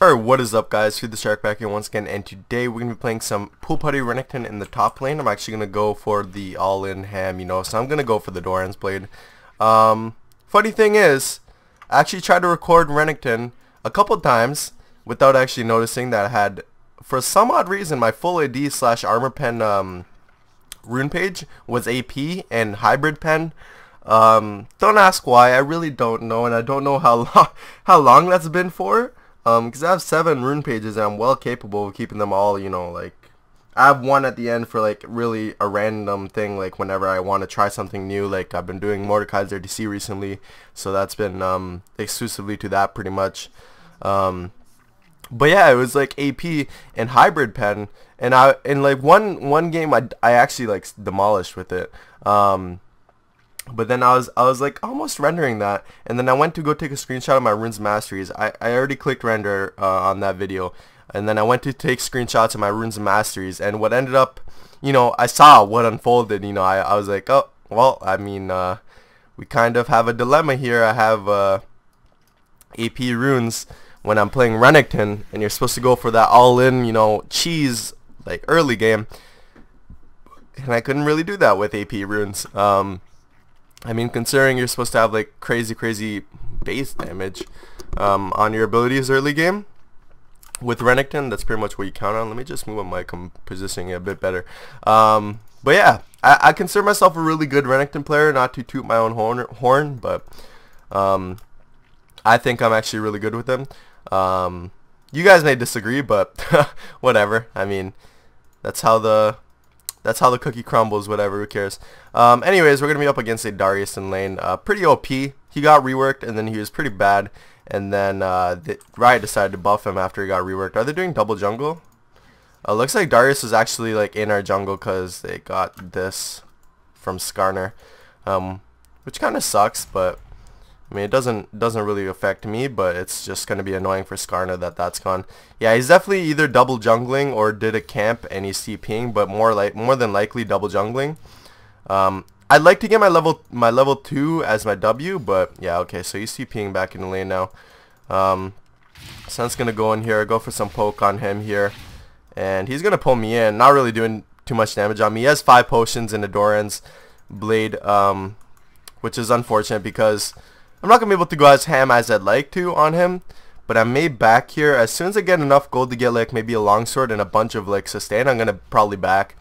Alright, what is up guys, FeedTheShark back here once again, and today we're going to be playing some Pool Putty Renekton in the top lane. I'm actually going to go for the all-in ham, so I'm going to go for the Doran's Blade. Funny thing is, I actually tried to record Renekton a couple times without actually noticing that I had, for some odd reason, my full AD slash armor pen rune page was AP and hybrid pen. Don't ask why, I really don't know, and I don't know how long that's been for. Because I have 7 rune pages and I'm well capable of keeping them all, like, I have one at the end for, like, really a random thing, like, whenever I want to try something new, like, I've been doing Mordecai's RDC recently, so that's been, exclusively to that, pretty much. But yeah, it was, like, AP and hybrid pen, and in, like, one game, I actually, like, demolished with it. But then I was like almost rendering that, and then I went to go take a screenshot of my runes masteries. I already clicked render on that video, and then I went to take screenshots of my runes masteries, and what ended up, I saw what unfolded. I was like, oh well, I mean, we kind of have a dilemma here. I have AP runes when I'm playing Renekton, and you're supposed to go for that all-in, cheese, like, early game, and I couldn't really do that with AP runes. I mean, considering you're supposed to have, like, crazy base damage on your abilities early game, with Renekton, that's pretty much what you count on. Let me just move on mic, I'm positioning it a bit better. But yeah, I consider myself a really good Renekton player, not to toot my own horn, but I think I'm actually really good with him. You guys may disagree, but whatever. I mean, that's how the cookie crumbles, whatever, who cares. Anyways, we're going to be up against a Darius in lane. Pretty OP. He got reworked, and then he was pretty bad. And then Riot decided to buff him after he got reworked. Are they doing double jungle? Looks like Darius is actually, like, in our jungle because they got this from Skarner. Which kind of sucks, but I mean, it doesn't really affect me, but it's just going to be annoying for Skarner that's gone. Yeah, he's definitely either double jungling or did a camp and he's TPing, but more than likely double jungling. I'd like to get my level 2 as my W, but yeah, okay, so he's TPing back in the lane now. Sun's going to go in here, go for some poke on him here, and he's going to pull me in, not really doing too much damage on me. He has 5 potions in the Doran's Blade, which is unfortunate because I'm not going to be able to go as ham as I'd like to on him, but I may back here. As soon as I get enough gold to get, like, maybe a longsword and a bunch of, like, sustain, I'm going to probably back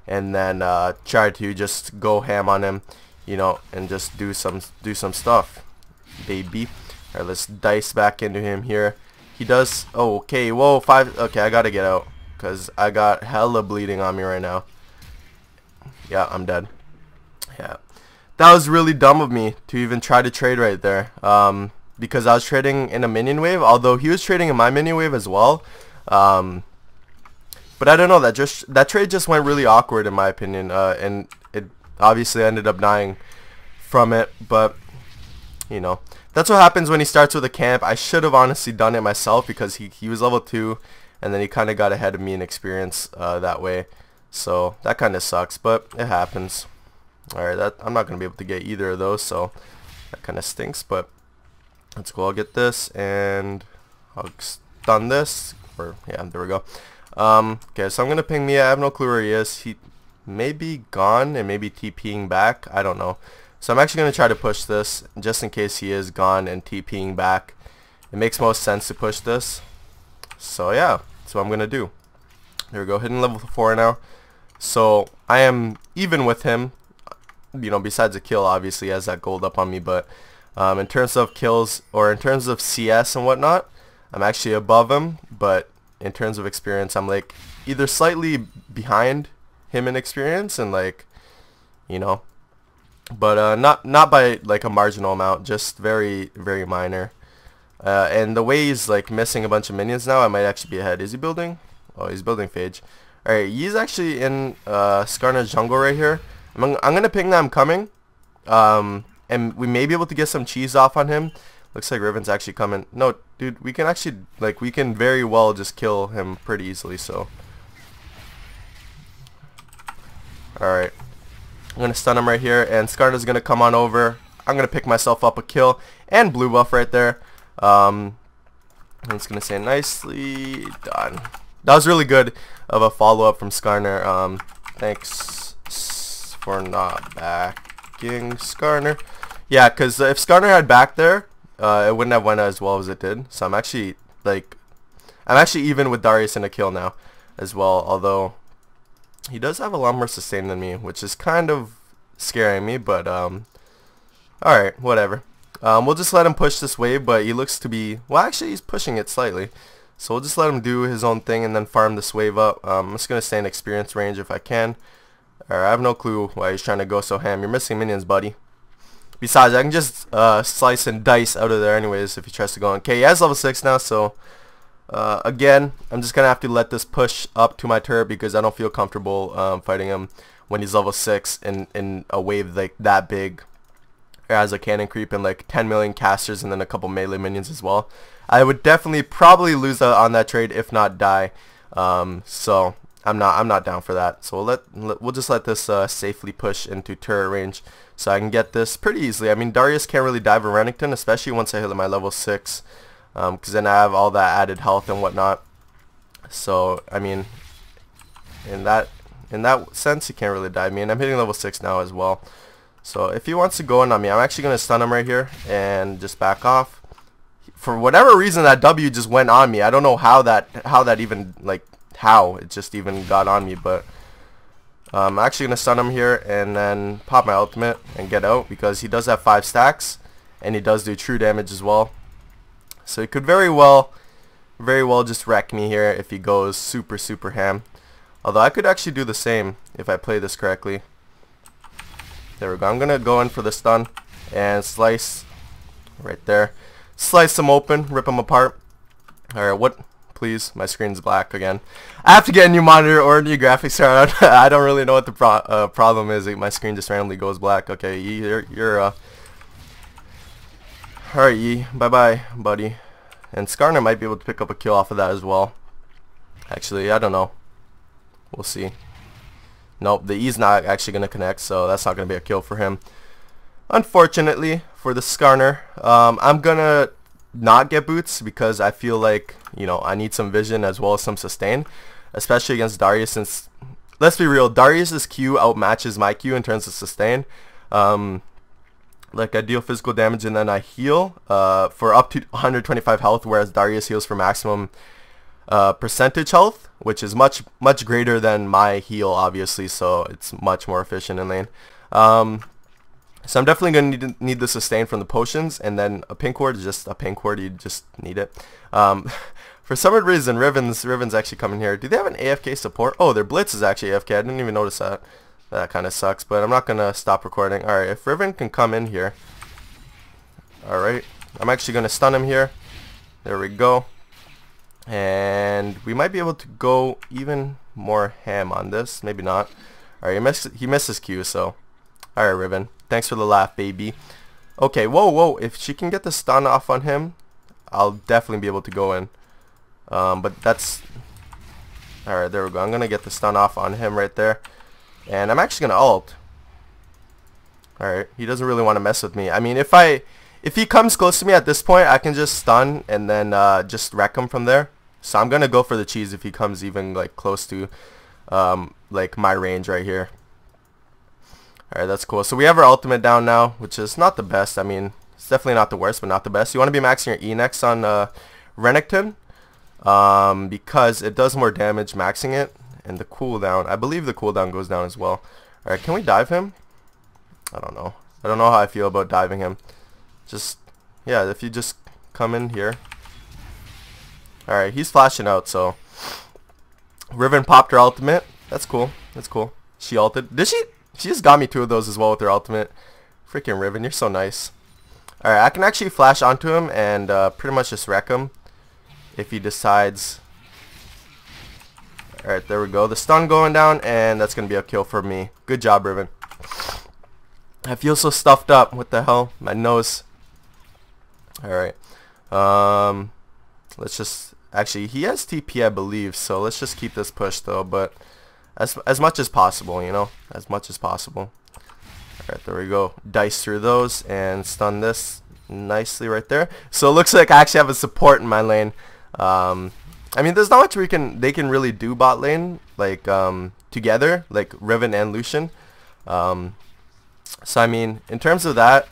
and then try to just go ham on him, and just do some stuff, baby. Alright, let's dice back into him here. He does, oh, okay, whoa, 5, okay, I got to get out because I got hella bleeding on me right now. Yeah, I'm dead. Yeah. That was really dumb of me to even try to trade right there, because I was trading in a minion wave, although he was trading in my minion wave as well. But I don't know, that trade just went really awkward in my opinion, and it obviously ended up dying from it, but, that's what happens when he starts with a camp. I should have honestly done it myself because he was level 2, and then he kind of got ahead of me in experience that way, so that kind of sucks, but it happens. Alright, I'm not going to be able to get either of those, so that kind of stinks, but let's go. I'll get this, and I'll stun this, or, yeah, there we go. Okay, so I'm going to ping Mia. I have no clue where he is. He may be gone and maybe TPing back. I don't know. So I'm actually going to try to push this, just in case he is gone and TPing back. It makes most sense to push this. So, yeah, that's what I'm going to do. There we go, hitting level 4 now. So, I am even with him. Besides a kill, obviously, he has that gold up on me, but in terms of kills, or in terms of CS and whatnot, I'm actually above him, but in terms of experience, I'm, like, either slightly behind him in experience, and, like, but not by, like, a marginal amount, just very, very minor. And the way he's, like, missing a bunch of minions now, I might actually be ahead. Is he building? Oh, he's building Phage. Alright, he's actually in Skarner's jungle right here. I'm gonna ping that I'm coming, and we may be able to get some cheese off on him. Looks like Riven's actually coming. No, dude, we can actually, like, we can very well just kill him pretty easily, so. Alright, I'm gonna stun him right here, and Skarner's gonna come on over. I'm gonna pick myself up a kill, and blue buff right there. I'm just gonna say nicely done. That was really good of a follow-up from Skarner. Thanks for not backing Skarner. Yeah, because if Skarner had backed there, it wouldn't have went as well as it did. So I'm actually even with Darius in a kill now as well, although he does have a lot more sustain than me, which is kind of scaring me, but alright, whatever. We'll just let him push this wave, but he looks to be, well, actually he's pushing it slightly, so we'll just let him do his own thing and then farm this wave up. I'm just gonna stay in experience range if I can. Alright, I have no clue why he's trying to go so ham. You're missing minions, buddy. Besides, I can just slice and dice out of there anyways if he tries to go on. Okay, he has level 6 now, so again, I'm just gonna have to let this push up to my turret because I don't feel comfortable fighting him when he's level 6 in a wave like that big. As a cannon creep and like 10 million casters and then a couple melee minions as well. I would definitely probably lose on that trade, if not die. So I'm not down for that. So we'll just let this safely push into turret range so I can get this pretty easily. I mean, Darius can't really dive a Renekton, especially once I hit my level 6, because then I have all that added health and whatnot. So I mean, in that sense, he can't really dive me, and I'm hitting level 6 now as well. So if he wants to go in on me, I'm actually going to stun him right here and just back off. For whatever reason, that W just went on me. I don't know how that even, like, how it just even got on me, but I'm actually going to stun him here and then pop my ultimate and get out because he does have 5 stacks and he does do true damage as well. So he could very well just wreck me here if he goes super ham. Although I could actually do the same if I play this correctly. There we go. I'm gonna go in for the stun and slice right there. Slice them open, rip them apart. Alright, what? Please, my screen's black again. I have to get a new monitor or a new graphics card. I don't really know what the problem is. My screen just randomly goes black. Okay, you're alright, Yi. Bye-bye, buddy. And Skarner might be able to pick up a kill off of that as well. Actually, I don't know. We'll see. Nope, the E's not actually going to connect, so that's not going to be a kill for him. Unfortunately, for the Skarner, I'm going to not get boots because I feel like, you know, I need some vision as well as some sustain, especially against Darius since, let's be real, Darius's Q outmatches my Q in terms of sustain. Like I deal physical damage and then I heal for up to 125 health, whereas Darius heals for maximum percentage health, which is much greater than my heal, obviously, so it's much more efficient in lane. So I'm definitely going to need the sustain from the potions, and then a pink ward is just a pink ward, you just need it. For some reason, Riven's actually coming here. Do they have an AFK support? Oh, their Blitz is actually AFK, I didn't even notice that. That kind of sucks, but I'm not going to stop recording. Alright, if Riven can come in here. Alright, I'm actually going to stun him here. There we go. And we might be able to go even more ham on this. Maybe not. Alright, he missed his Q, so. Alright, Riven. Thanks for the laugh, baby. Okay, whoa. If she can get the stun off on him, I'll definitely be able to go in. But that's... Alright, there we go. I'm going to get the stun off on him right there. And I'm actually going to ult. Alright, he doesn't really want to mess with me. I mean, if he comes close to me at this point, I can just stun and then just wreck him from there. So I'm gonna go for the cheese if he comes even like close to like my range right here. Alright, that's cool. So we have our ultimate down now, which is not the best. I mean, it's definitely not the worst, but not the best. You want to be maxing your E next on Renekton because it does more damage maxing it, and the cooldown, I believe the cooldown goes down as well. Alright, can we dive him? I don't know. I don't know how I feel about diving him. Just, yeah, if you just come in here. Alright, he's flashing out, so. Riven popped her ultimate. That's cool. That's cool. She ulted. Did she? She just got me 2 of those as well with her ultimate. Freaking Riven, you're so nice. Alright, I can actually flash onto him and pretty much just wreck him if he decides. Alright, there we go. The stun going down, and that's going to be a kill for me. Good job, Riven. I feel so stuffed up. What the hell? My nose. Alright. Let's just... Actually, he has TP, I believe, so let's just keep this push, though, but as much as possible, you know? As much as possible. Alright, there we go. Dice through those and stun this nicely right there. So it looks like I actually have a support in my lane. I mean, there's not much they can really do bot lane, like, together, like Riven and Lucian. So I mean, in terms of that,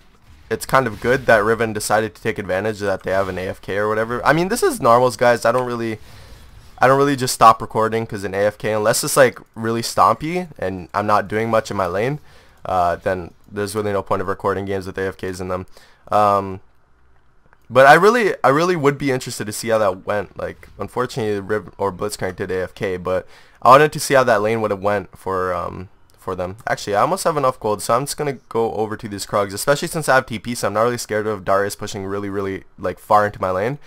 it's kind of good that Riven decided to take advantage that they have an AFK or whatever. I mean, this is normals, guys. I don't really just stop recording because an AFK, unless it's like really stompy and I'm not doing much in my lane, then there's really no point of recording games with AFKs in them. But I really would be interested to see how that went. Like, unfortunately, Riven or Blitzcrank did AFK, but I wanted to see how that lane would have went for them. Actually, I almost have enough gold, so I'm just gonna go over to these Krugs, especially since I have TP, so I'm not really scared of Darius pushing really like far into my lane.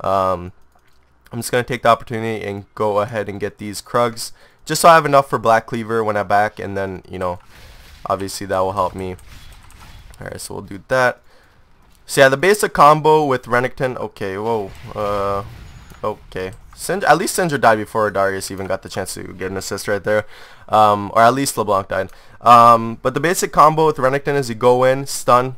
I'm just gonna take the opportunity and go ahead and get these Krugs, just so I have enough for Black Cleaver when I'm back, and then, you know, obviously that will help me. Alright, so we'll do that. So yeah, the basic combo with Renekton. Okay, whoa. Okay. At least Syndra died before Darius even got the chance to get an assist right there. Or at least LeBlanc died. But the basic combo with Renekton is you go in, stun,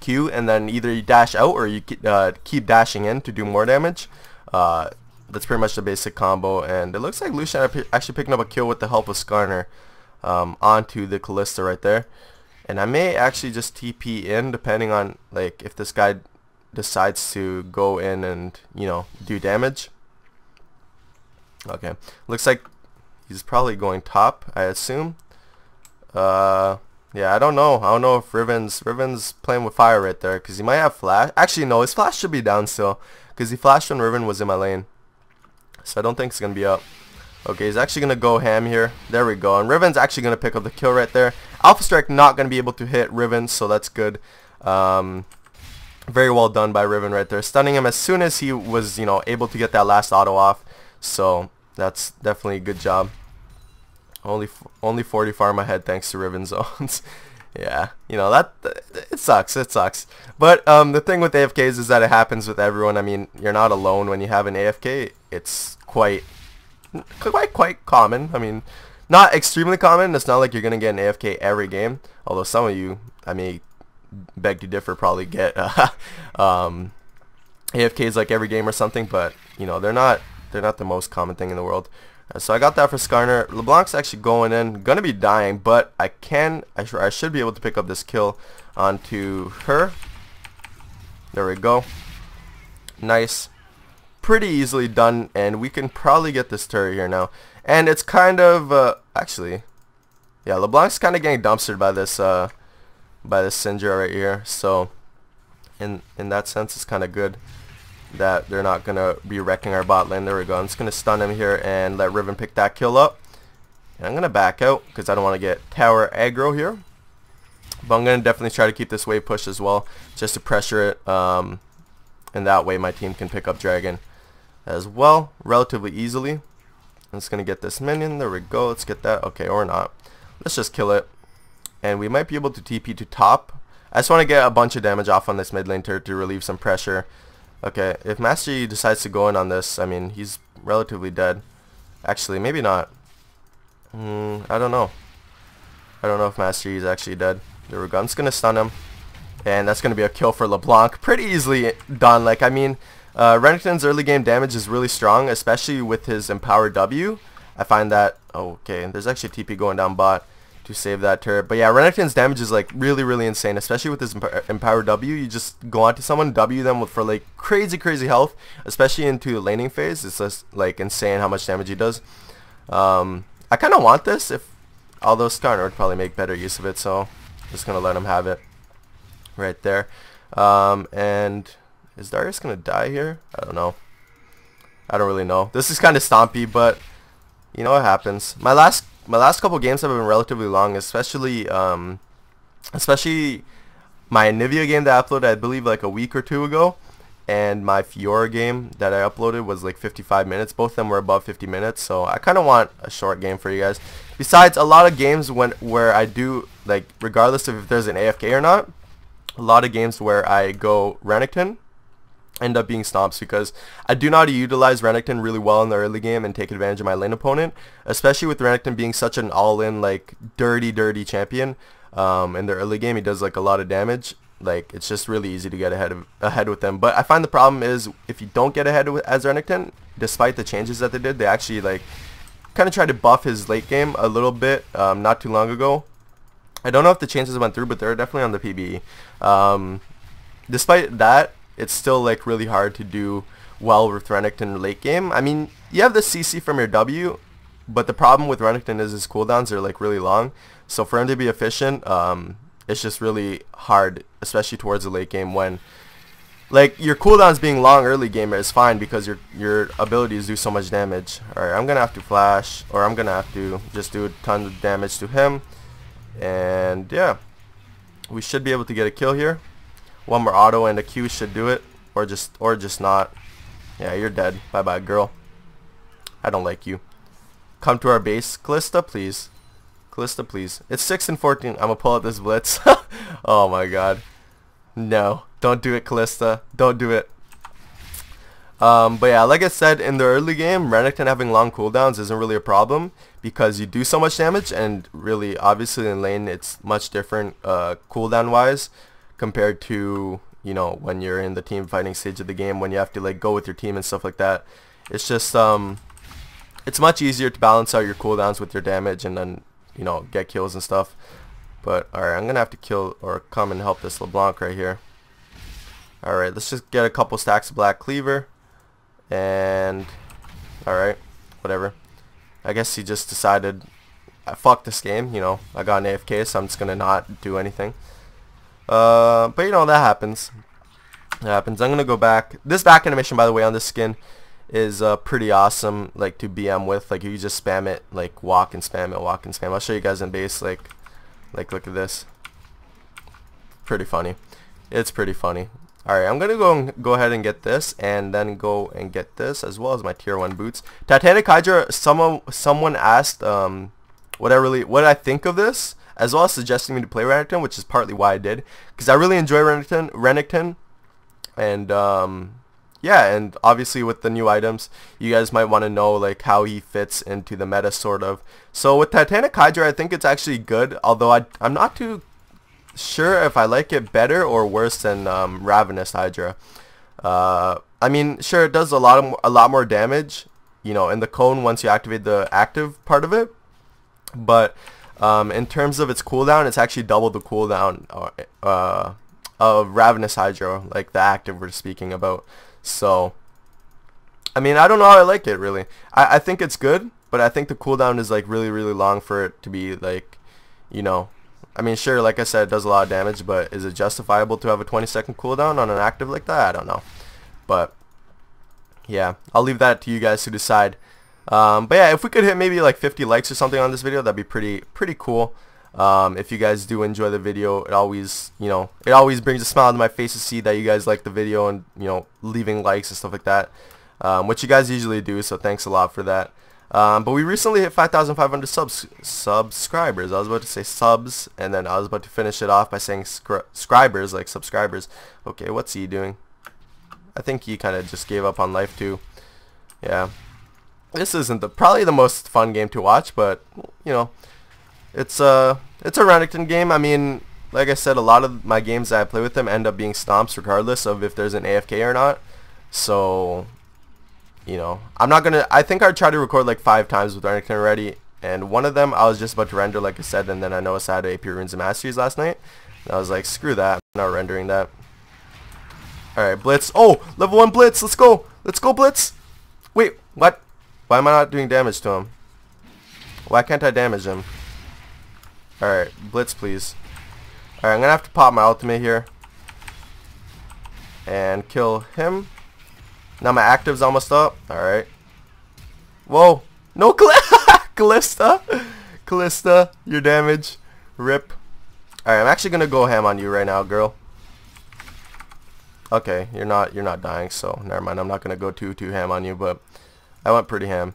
Q, and then either you dash out or you keep dashing in to do more damage. That's pretty much the basic combo. And it looks like Lucian actually picking up a kill with the help of Skarner onto the Callista right there. And I may actually just TP in, depending on, like, if this guy decides to go in and, you know, do damage. Okay, looks like he's probably going top, I assume. Yeah, I don't know if Riven's playing with fire right there, because he might have flash. Actually, no, his flash should be down still, because he flashed when Riven was in my lane. So I don't think it's going to be up. Okay, he's actually going to go ham here. There we go. And Riven's actually going to pick up the kill right there. Alpha Strike not going to be able to hit Riven, so that's good. Very well done by Riven right there. Stunning him as soon as he was, you know, able to get that last auto off. So that's definitely a good job. Only 40 farm ahead thanks to Riven zones. Yeah, you know, it sucks. It sucks. But the thing with AFKs is that it happens with everyone. I mean, you're not alone when you have an AFK. It's quite common. I mean, not extremely common. It's not like you're gonna get an AFK every game. Although some of you, I mean, beg to differ, probably get AFKs like every game or something. But you know, they're not the most common thing in the world. So I got that for Skarner. LeBlanc's actually going in, gonna be dying, but I should be able to pick up this kill onto her. There we go. Nice. Pretty easily done, and we can probably get this turret here now. And it's kind of actually, yeah, LeBlanc's kind of getting dumpstered by this Syndra right here. So in that sense, it's kind of good that they're not gonna be wrecking our bot lane. There we go. I'm just gonna stun him here and let Riven pick that kill up. And I'm gonna back out because I don't want to get tower aggro here. But I'm gonna definitely try to keep this wave push as well, just to pressure it. And that way my team can pick up Dragon as well relatively easily. I'm just gonna get this minion. There we go. Let's get that. Okay, or not. Let's just kill it. And we might be able to TP to top. I just want to get a bunch of damage off on this mid lane turret to relieve some pressure. Okay, if Master Yi decides to go in on this, I mean, he's relatively dead. Actually, maybe not. I don't know. I don't know if Master Yi is actually dead. There we go. I'm just going to stun him. And that's going to be a kill for LeBlanc. Pretty easily done. Like, I mean, Renekton's early game damage is really strong, especially with his Empowered W. I find that... Oh, okay, there's actually TP going down bot to save that turret. But yeah, Renekton's damage is like really insane, especially with his Empowered W. You just go onto someone, W them for like crazy health, especially into the laning phase. It's just like insane how much damage he does. I kind of want this, although Skarner would probably make better use of it, so I'm just gonna let him have it right there. And is Darius gonna die here? I don't know. I don't really know. This is kind of stompy, but you know what happens. My last couple games have been relatively long, especially my Nivea game that I uploaded, I believe, like a week or two ago, and my Fiora game that I uploaded was like 55 minutes. Both of them were above 50 minutes, so I kind of want a short game for you guys. Besides, a lot of games where I do, like, regardless of if there's an AFK or not, a lot of games where I go Renekton end up being stomps, because I do know how to utilize Renekton really well in the early game and take advantage of my lane opponent, especially with Renekton being such an all-in, like, dirty champion. In the early game, he does like a lot of damage. Like, it's just really easy to get ahead with them. But I find the problem is if you don't get ahead as Renekton, despite the changes that they did, they actually like kind of tried to buff his late game a little bit not too long ago. I don't know if the changes went through, but they're definitely on the PBE. Despite that, it's still like really hard to do well with Renekton late game. I mean, you have the CC from your W, but the problem with Renekton is his cooldowns are like really long. So for him to be efficient, it's just really hard, especially towards the late game when like your cooldowns being long early game is fine because your abilities do so much damage. Alright, I'm gonna have to flash, or I'm gonna have to just do a ton of damage to him. And yeah, we should be able to get a kill here. One more auto and a Q should do it, or just not. Yeah, you're dead. Bye bye, girl. I don't like you. Come to our base, Kalista, please. Kalista, please. It's 6 and 14. I'm gonna pull out this blitz. Oh my god. No, don't do it, Kalista. Don't do it. But yeah, like I said, in the early game, Renekton having long cooldowns isn't really a problem because you do so much damage, and really, obviously in lane, it's much different cooldown wise compared to, you know, when you're in the team fighting stage of the game, when you have to like go with your team and stuff like that. It's just it's much easier to balance out your cooldowns with your damage and then, you know, get kills and stuff. But alright, I'm gonna have to kill or come and help this LeBlanc right here. Alright, let's just get a couple stacks of Black Cleaver. And alright, whatever. I guess he just decided, fuck this game, you know, I got an AFK, so I'm just gonna not do anything. But you know, that happens. It happens. I'm gonna go back. This back animation, by the way, on this skin is pretty awesome, like to BM with. Like you just spam it, like walk and spam it, walk and spam. I'll show you guys in base. Like look at this. Pretty funny. It's pretty funny. Alright, I'm gonna go ahead and get this, and then go and get this as well as my tier 1 boots. Titanic Hydra. Someone asked what I think of this, as well as suggesting me to play Renekton, which is partly why I did, because I really enjoy Renekton, and yeah, and obviously with the new items, you guys might want to know like how he fits into the meta, sort of. So with Titanic Hydra, I think it's actually good, although I'm not too sure if I like it better or worse than Ravenous Hydra. I mean, sure, it does a lot more damage, you know, in the cone once you activate the active part of it, but in terms of its cooldown, it's actually double the cooldown of Ravenous Hydra, like the active we're speaking about. So, I mean, I don't know how I like it, really. I think it's good, but I think the cooldown is like really long for it to be like, you know, I mean, sure, like I said, it does a lot of damage, but is it justifiable to have a 20-second cooldown on an active like that? I don't know. But yeah, I'll leave that to you guys to decide. But yeah, if we could hit maybe like 50 likes or something on this video, that'd be pretty cool. If you guys do enjoy the video, it always, you know, it always brings a smile to my face to see that you guys like the video and, you know, leaving likes and stuff like that, which you guys usually do, so thanks a lot for that. But we recently hit 5,500 subscribers. I was about to say subs, and then I was about to finish it off by saying scribers, like subscribers. Okay, what's he doing? I think he kind of just gave up on life too. Yeah. This isn't probably the most fun game to watch, but, you know, it's a Renekton game. I mean, like I said, a lot of my games that I play with them end up being stomps regardless of if there's an AFK or not. So, you know, I think I tried to record like 5 times with Renekton already, and one of them I was just about to render, like I said, and then I noticed I had AP Runes and Masteries last night, and I was like, screw that, I'm not rendering that. Alright, Blitz. Oh, level 1 Blitz, let's go. Let's go, Blitz. Wait, what? Why am I not doing damage to him? Why can't I damage him? Alright, Blitz, please. Alright, I'm gonna have to pop my ultimate here and kill him. Now my active's almost up. Alright. Whoa. No, Kalista. Kalista, your damage. Rip. Alright, I'm actually gonna go ham on you right now, girl. Okay, you're not dying, so never mind. I'm not gonna go too ham on you, but I went pretty ham.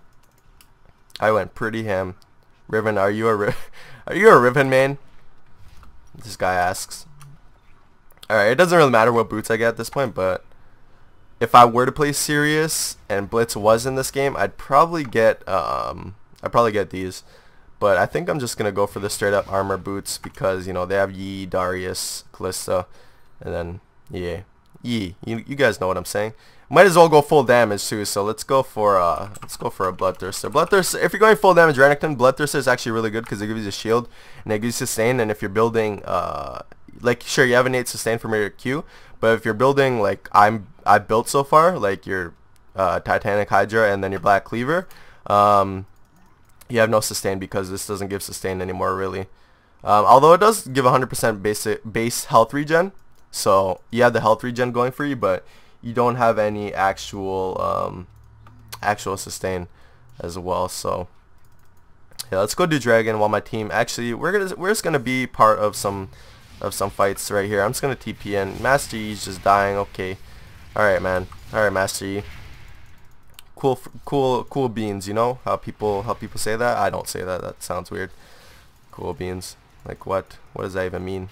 Riven, are you a Riven main? This guy asks. Alright, it doesn't really matter what boots I get at this point, but if I were to play serious and Blitz was in this game, I'd probably get these. But I think I'm just gonna go for the straight up armor boots because, you know, they have Yi, Darius, Kalista, And then, yeah. You guys know what I'm saying. Might as well go full damage too, so let's go for a Bloodthirster. Bloodthirster, if you're going full damage Renekton, Bloodthirster is actually really good because it gives you a shield and it gives you sustain. And if you're building like, sure, you have an 8 sustain from your Q, but if you're building like I built so far, like your Titanic Hydra and then your Black Cleaver, you have no sustain because this doesn't give sustain anymore really. Although it does give 100% base health regen, so you have the health regen going for you, but you don't have any actual sustain as well. So yeah, let's go do dragon while my team, actually we're just gonna be part of some fights right here. I'm just gonna TP in. Master Yi's just dying. Okay, all right, man. All right, Master Yi. Cool beans. You know how people say that? I don't say that. That sounds weird. Cool beans. Like what? What does that even mean?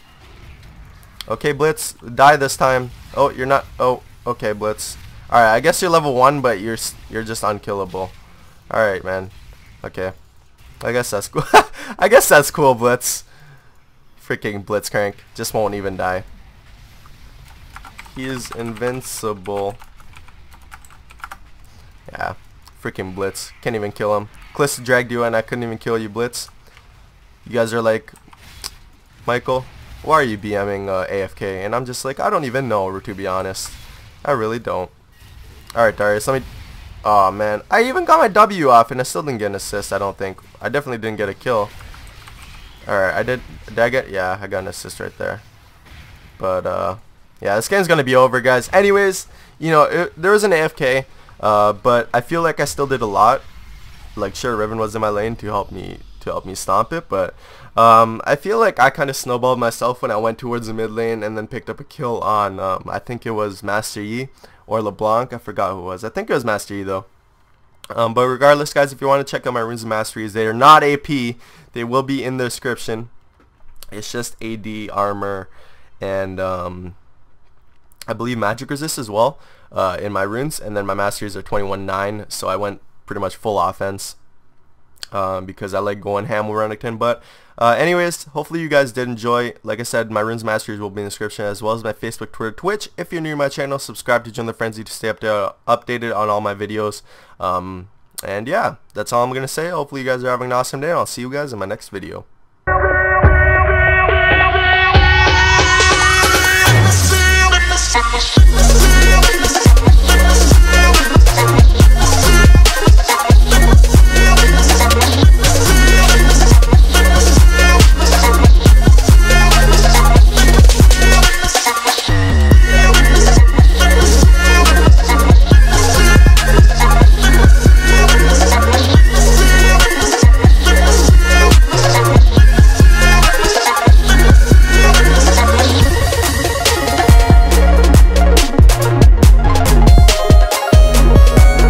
Okay, Blitz, die this time. Oh, you're not. Oh, okay, Blitz. All right, I guess you're level 1, but you're just unkillable. All right, man. Okay, I guess that's cool. I guess that's cool, Blitz. Freaking Blitzcrank just won't even die. He is invincible. Yeah, freaking Blitz. Can't even kill him. Calista dragged you and I couldn't even kill you, Blitz. You guys are like, Michael, why are you BMing AFK? And I'm just like, I don't even know, to be honest. I really don't. Alright, Darius, let me... Oh man, I even got my W off and I still didn't get an assist, I don't think. I definitely didn't get a kill. Alright, did I get... Yeah, I got an assist right there. But, yeah, this game's gonna be over, guys. Anyways, you know, there was an AFK, but I feel like I still did a lot. Like, sure, Riven was in my lane to help me stomp it, but I feel like I kind of snowballed myself when I went towards the mid lane and then picked up a kill on, I think it was Master Yi or LeBlanc. I forgot who it was. I think it was Master Yi, though. But regardless, guys, if you want to check out my runes and masteries, they are not AP. They will be in the description. It's just AD, armor, and I believe magic resist as well in my runes. And then my masteries are 21-9, so I went pretty much full offense because I like going ham with Renekton. But anyways, hopefully you guys did enjoy. Like I said, my runes masteries will be in the description, as well as my Facebook, Twitter, Twitch. If you're new to my channel, subscribe to join the frenzy to stay updated on all my videos. And yeah, that's all I'm gonna say. Hopefully you guys are having an awesome day, and I'll see you guys in my next video.